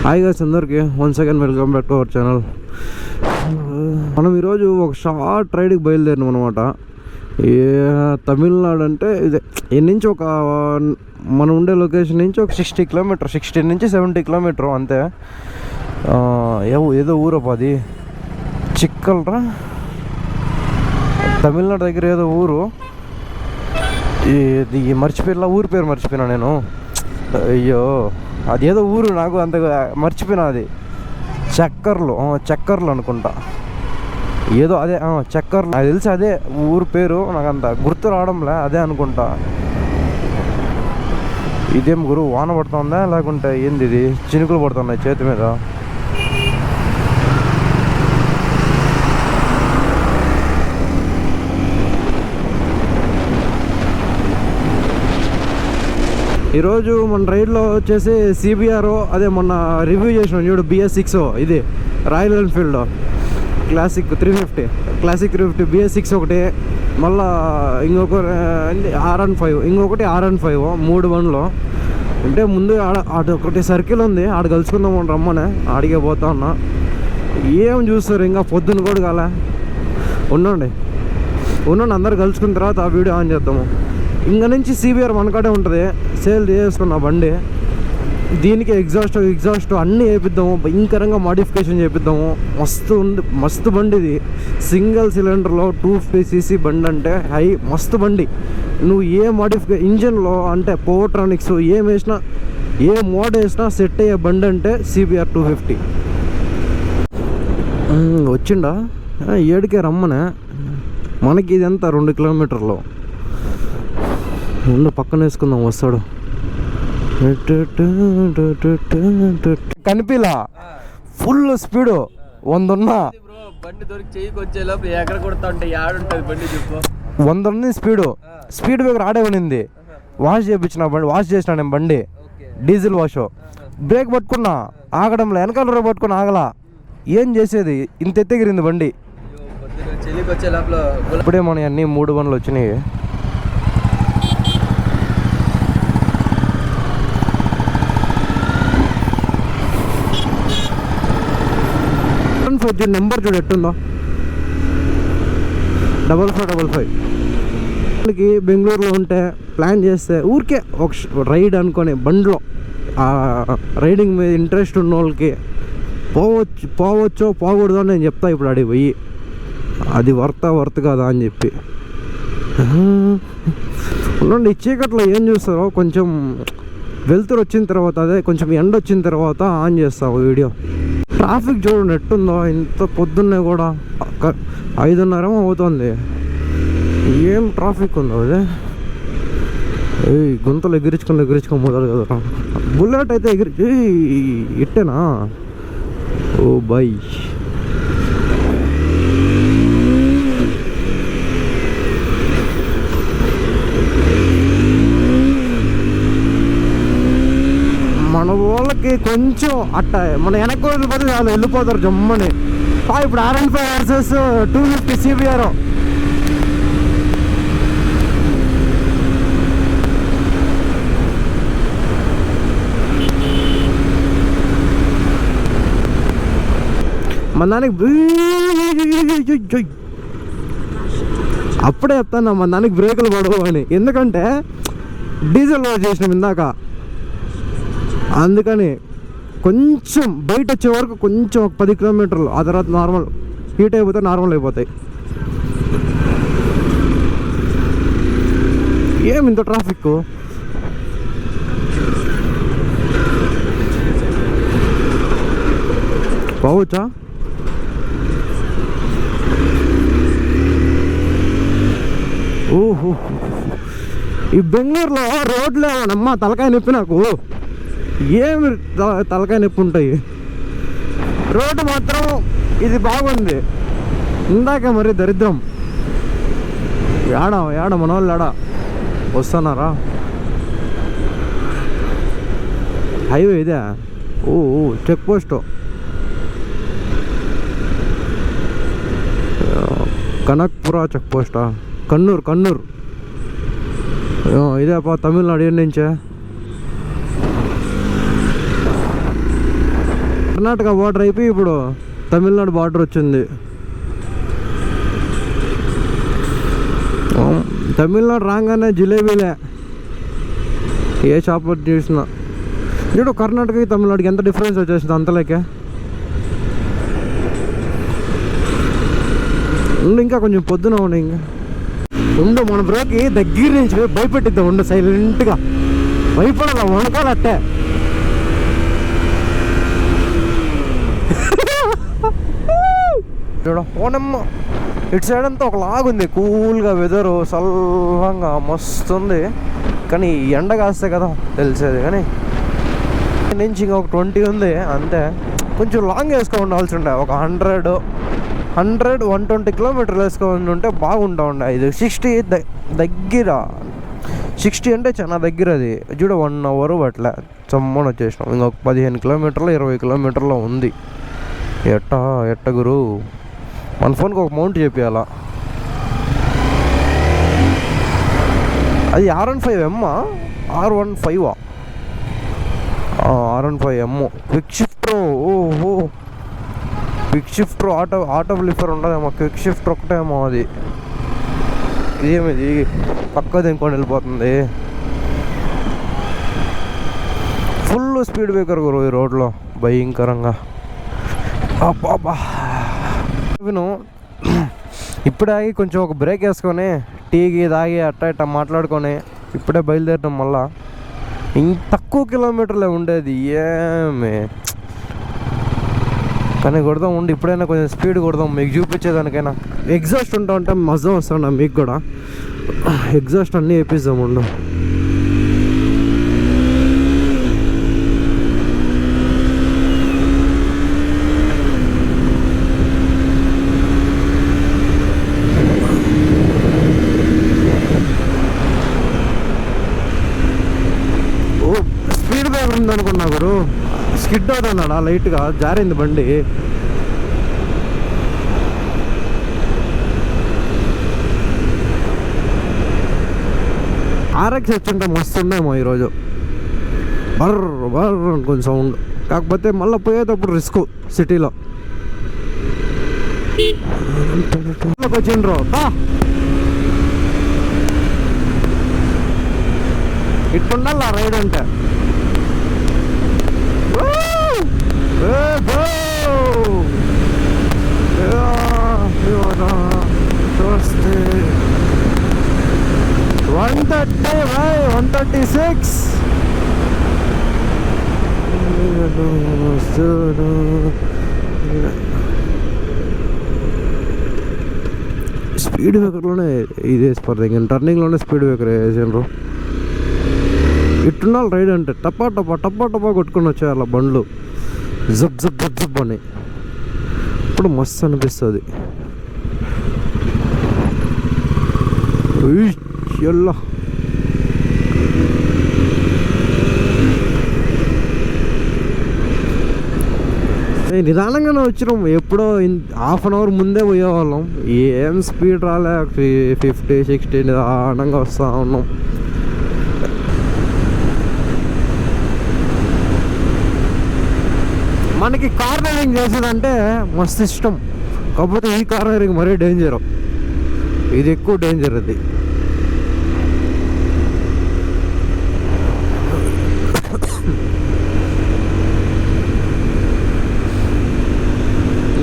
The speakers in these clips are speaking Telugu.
హాయ్ గైస్ అందరికీ once again welcome back to our channel. మనం ఈరోజు ఒక షార్ట్ రైడ్కి బయలుదేరినాం అనమాట. తమిళనాడు అంటే ఇదే నుంచి ఒక మనం ఉండే లొకేషన్ నుంచి ఒక 60 కిలోమీటర్, 60 నుంచి 70 కిలోమీటర్ అంతే. ఏదో ఊరప్ప అది, చిక్కల్రా, తమిళనాడు దగ్గర ఏదో ఊరు. ఇది మర్చిపోయినా, ఊరి పేరు మర్చిపోయినా నేను. అయ్యో, అదేదో ఊరు నాకు అంతగా మర్చిపోయినా. అది చక్కర్లు అనుకుంటా, ఏదో అదే చక్కర్లు. నాకు తెలిసి అదే ఊరు పేరు, నాకు అంత గుర్తు రావడంలే, అదే అనుకుంటా. ఇదేం గురు, వాన పడుతుందా లేకుంటే ఏంది? ఇది చినుకులు పడుతున్నాయి చేతి మీద. ఈరోజు మన రైడ్లో వచ్చేసి సిబిఆర్, అదే మొన్న రివ్యూ చేసినాం చూడు, BS6 ఇది రాయల్ ఎన్ఫీల్డ్ క్లాసిక్ 350 BS6 ఒకటి, మళ్ళా ఇంకొక R15, ఇంకొకటి R15, 3 బండ్లు. అంటే ముందు ఆడ ఒకటి సర్కిల్ ఉంది, ఆడ కలుసుకుందాం రమ్మనే, ఆడికే పోతా ఉన్నా. ఏం చూస్తారు, ఇంకా పొద్దున్న కూడా కాలే. ఉండండి అందరు కలుసుకున్న తర్వాత ఆ వీడియో ఆన్ చేద్దాము. ఇంకా నుంచి సిబిఆర్ మనకాడే ఉంటుంది, సేల్ చేసుకున్న బండి. దీనికి ఎగ్జాస్ట్ అన్నీ వేపిద్దాము, భయంకరంగా మాడిఫికేషన్ చేపిద్దాము. మస్తు బండి ఇది. సింగిల్ సిలిండర్లో 250cc బండి అంటే మస్తు బండి. నువ్వు ఏ ఇంజన్లో అంటే పోర్ట్రానిక్స్ ఏం వేసినా, ఏ మోడ్ వేసినా సెట్ అయ్యే బండి అంటే సిబిఆర్ 250. వచ్చిండా ఏడికే రమ్మనే. మనకి ఇది ఎంత 2 కిలోమీటర్లు. ముందు పక్కన వేసుకుందాం, వస్తాడు. కనిపిలా, ఫుల్ స్పీడ్ 100 ఉన్నా బండి దొరికి చెయ్యికి వచ్చేలోపు ఎక్కడ కొడతా ఉంటే యాడుంటది బండి చెప్పు. 100 ఉంది స్పీడ్ బ్రేకర్ ఆడే ఉన్నింది. వాష్ చేసిన నేను బండి, డీజిల్ వాష్. బ్రేక్ పట్టుకున్నా, ఆగడంలో వెనకాల పట్టుకుని ఆగలా. ఏం చేసేది, ఇంత ఎత్తెగిరింది బండి. చెయ్యికి వచ్చే లోపల ఇప్పుడే మన అన్ని 3 బండ్లు వచ్చినాయి. నెంబర్ చూడు ఎట్టుందో, 5555. వాళ్ళకి బెంగళూరులో ఉంటే ప్లాన్ చేస్తే ఊరికే ఒక రైడ్ అనుకొని బండ్లో రైడింగ్ మీద ఇంట్రెస్ట్ ఉన్న వాళ్ళకి పోవచ్చో పోకూడదు అని నేను చెప్తా. ఇప్పుడు అడిగి పోయి అది వర్త్ కదా అని చెప్పి ఉండండి. చీకట్లో ఏం చూస్తారో, కొంచెం వెలుతురు వచ్చిన తర్వాత, అదే కొంచెం ఎండ వచ్చిన తర్వాత ఆన్ చేస్తావు వీడియో. ట్రాఫిక్ చూడండి ఎట్టుందో, ఇంత పొద్దున్నే కూడా 5:30 అవుతుంది. ఏం ట్రాఫిక్ ఉందో అదే. గుంతలు ఎగిరించుకొని మొదలు కదా. బుల్లెట్ అయితే ఇట్టేనా? ఓ బై, మన వాళ్ళకి కొంచెం అట్ట మన వెనక్కి వెళ్ళిపోతే వాళ్ళు వెళ్ళిపోతారు జమ్మని. ఇప్పుడు R15 వర్సెస్ 250 సిబిఆర్. మన దానికి అప్పుడే చెప్తాను, మన దానికి బ్రేకులు పడవు అని. ఎందుకంటే డీజిల్ వాష్ చేసినాం ఇందాక, అందుకని కొంచెం బయట వచ్చే వరకు కొంచెం ఒక 10 కిలోమీటర్లు, ఆ తర్వాత నార్మల్ హీట్ అయిపోతే నార్మల్ అయిపోతాయి. ఏమి ఇంత ట్రాఫిక్? పోవచ్చా? ఓహో, ఈ బెంగళూరులో రోడ్లు ఏమనమ్మా తలకాయ నొప్పి నాకు. ఏమి తలకాయ నొప్పి ఉంటాయి. రోడ్డు మాత్రం ఇది బాగుంది. ఇందాక మరి దరిద్రం. ఏడ మన వాళ్ళు ఏడా వస్తున్నారా? హైవే ఇదే. ఓ చెక్ పోస్ట్, కనక్పురా చెక్ పోస్టా? కన్నూర్ ఇదేపా తమిళనాడు. ఏం నుంచే కర్ణాటక బార్డర్ అయిపోయి ఇప్పుడు తమిళనాడు బార్డర్ వచ్చింది. తమిళనాడు రాగానే జిలేబీలే ఏ షాప్ చూసినా. చూడు కర్ణాటకకి తమిళనాడుకి ఎంత డిఫరెన్స్ వచ్చేసింది అంతలేకే. ఇంకా కొంచెం పొద్దున ఉండు, ఇంకా ఉండు. మన బ్రోకి దగ్గర నుంచి భయపెట్టిద్దాం. ఉండు సైలెంట్గా, భయపడాల వణకాలట్టే. చూడ ఓనమ్మ ఇటు సైడ్ అంతా ఒక లాగుంది, కూల్గా వెదరు చల్లంగా మస్తుంది. కానీ ఎండ కాస్తే కదా తెలిసేది. కానీ నుంచి ఇంకా ఒక 20 ఉంది అంతే. కొంచెం లాంగ్ వేసుకొని ఉండాల్సి ఉండే, ఒక 100-120 కిలోమీటర్లు వేసుకొని ఉంటే బాగుంటా ఉండే. ఇది 60 దగ్గర, 60 అంటే చాలా దగ్గర. అది చూడ 1 అవర్ అట్లా చమ్మని వచ్చేసినాం. ఇంకొక 15 కిలోమీటర్లు 20 కిలోమీటర్లో ఉంది. ఎట్ట గురు మన ఫోన్కి ఒక మౌంట్ చెప్పాలా. అది R15M, R15 R15M quick shifter. ఓహో క్విక్ షిఫ్టర్, ఆటో లిఫర్ ఉండదేమో, క్విక్ షిఫ్టర్ ఒకటేమో. అది ఇదేమిది పక్కది ఇంకొని వెళ్ళిపోతుంది. ఫుల్ స్పీడ్ బ్రేకర్ గురు ఈ రోడ్లో భయంకరంగా. అబ్బా విను, ఇప్పుడే ఆగి కొంచెం ఒక బ్రేక్ వేసుకొని టీకి తాగి అట్ట మాట్లాడుకొని ఇప్పుడే బయలుదేరడం. మళ్ళా ఇంత తక్కువ కిలోమీటర్లే ఉండేది ఏమి. కానీ కొడదాం ఉండి, ఇప్పుడైనా కొంచెం స్పీడ్ కొడదాం మీకు చూపించేదానికైనా. ఎగ్జాస్ట్ ఉంటా ఉంటే మజా వస్తుండ మీకు కూడా. ఎగ్జాస్ట్ అన్నీ వేపిద్దాం ఉండు. అనుకున్నా గురు, స్కిడ్ అవుతున్నాడా లైట్గా, జారింది బండి. RX వచ్చుంటే మస్తు ఉండేమో ఈరోజు. బర్ర కొంచెం సౌండ్. కాకపోతే మళ్ళీ పోయేటప్పుడు రిస్క్ సిటీలో. వచ్చిండ్రు ఇట్టుండాలి రైడ్ అంటే. One 136. స్పీడ్ బ్రేకర్లోనే ఇది వేసిపోతుంది. ఇంకా టర్నింగ్లోనే స్పీడ్ బ్రేకర్ వేసారు. ఇట్టున్నాళ్ళు రైడ్ అంటే టపా కొట్టుకొని వచ్చేయాల బండ్లు జబ్ అని. ఇప్పుడు మస్తు అనిపిస్తుంది. ఎల్లా నిదానంగానే వచ్చినాం. ఎప్పుడో హాఫ్ అన్ అవర్ ముందే పోయేవాళ్ళం. ఏం స్పీడ్ రాలే, 50-60 నిదానంగా వస్తూ ఉన్నాం. మనకి కార్నరింగ్ చేసేదంటే మస్తు ఇష్టం. కాకపోతే ఈ కార్నరింగ్ మరీ డేంజర్. ఇది ఎక్కువ డేంజర్. అది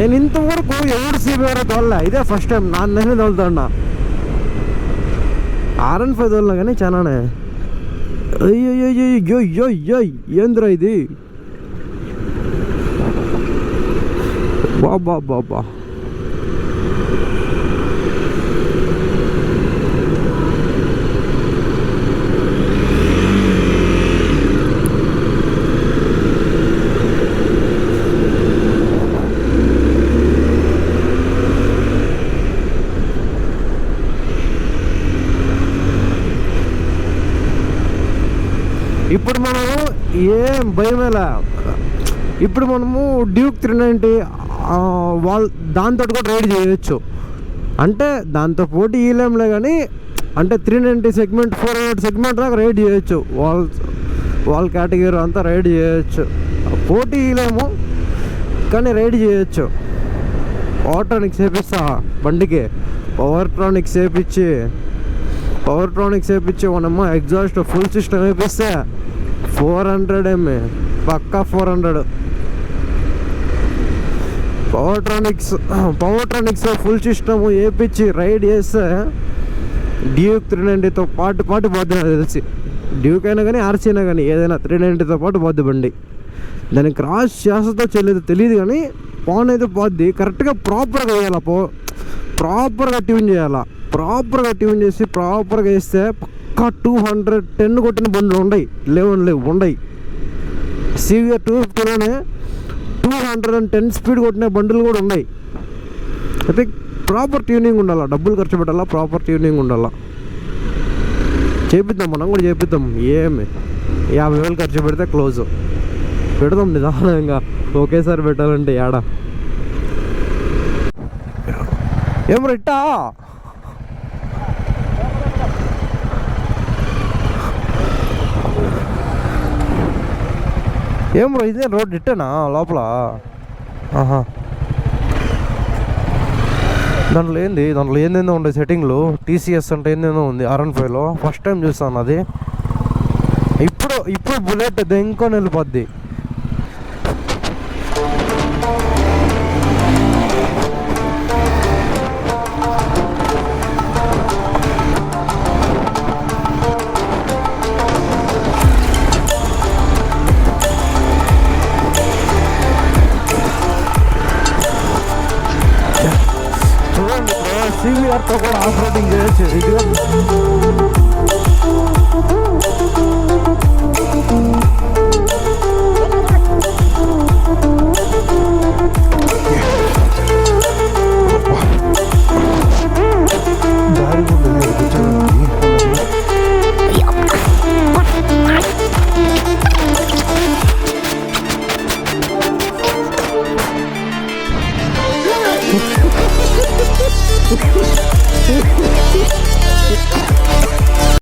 నేను ఇంతవరకు ఎవరు CBR తోలలే, ఇదే ఫస్ట్ టైం నాన్నే తోలుతున్నా. R15 తోలినా కానీ చాలానే. అయ్యో ఏంద్రా ఇది, బాబా. ఇప్పుడు మనము ఏం భయమేలా. ఇప్పుడు మనము డ్యూక్ 390 దాంతో కూడా రైడ్ చేయొచ్చు. అంటే దాంతో పోటీ ఇవ్వలేంలే కానీ, అంటే 390 సెగ్మెంట్ 400 సెగ్మెంట్ దాకా రైడ్ చేయొచ్చు. వాల్ కేటగిరీ అంతా రైడ్ చేయొచ్చు. పోటీ ఇవ్వలేము కానీ రైడ్ చేయొచ్చు. పవర్ ట్రానిక్స్ వేపిస్తా బండికి, power ట్రానిక్స్ వేపించి మనమ్మ exhaust full system వేపిస్తే 400 MA పక్కా 400. పవర్ ట్రానిక్స్ ఫుల్ సిస్టమ్ వేపించి రైడ్ చేస్తే డ్యూక్ 390తో పాటు పోద్ది నాకు తెలిసి. డ్యూక్ అయినా కానీ ఆర్సీ అయినా కానీ ఏదైనా 390తో పాటు పోద్ది బండి. దాన్ని క్రాస్ చేస్తుందో తెలియదు కానీ పవన్ అయితే పోద్ది. కరెక్ట్గా ప్రాపర్గా వేయాలి, ప్రాపర్గా ట్యూన్ చేయాలా. ప్రాపర్గా ట్యూన్ చేసి ప్రాపర్గా వేస్తే పక్కా 210 కొట్టిన బండ్లు ఉండయి. CBR 250లోనే 210 స్పీడ్ కొట్టిన బండ్లు కూడా ఉన్నాయి. అయితే ప్రాపర్ ట్యూనింగ్ ఉండాలా, డబ్బులు ఖర్చు పెట్టాలా, ప్రాపర్ ట్యూనింగ్ ఉండాలా. చేపిద్దాం, మనం కూడా చేపిద్దాం. ఏమి 50,000 ఖర్చు పెడితే క్లోజ్ పెడదాం నిదానంగా. ఒకేసారి పెట్టాలంటే ఏడా ఏం రిట్టా ఏం రో ఇదే రోడ్ ఇట్టేనా లోపల? ఆహా, దాంట్లో ఏందేందో ఉండే సెట్టింగ్లు. TCS అంటే ఏందేందో ఉంది R15లో. ఫస్ట్ టైం చూస్తాను అది. ఇప్పుడు బుల్లెట్ దెంకొని వెళ్ళిపోద్ది. చూడండి, CBRతో కూడా ఆఫ్ రోడింగ్ చేయొచ్చు. ఇదిగా దారి కూడా కూర్చోడానికి.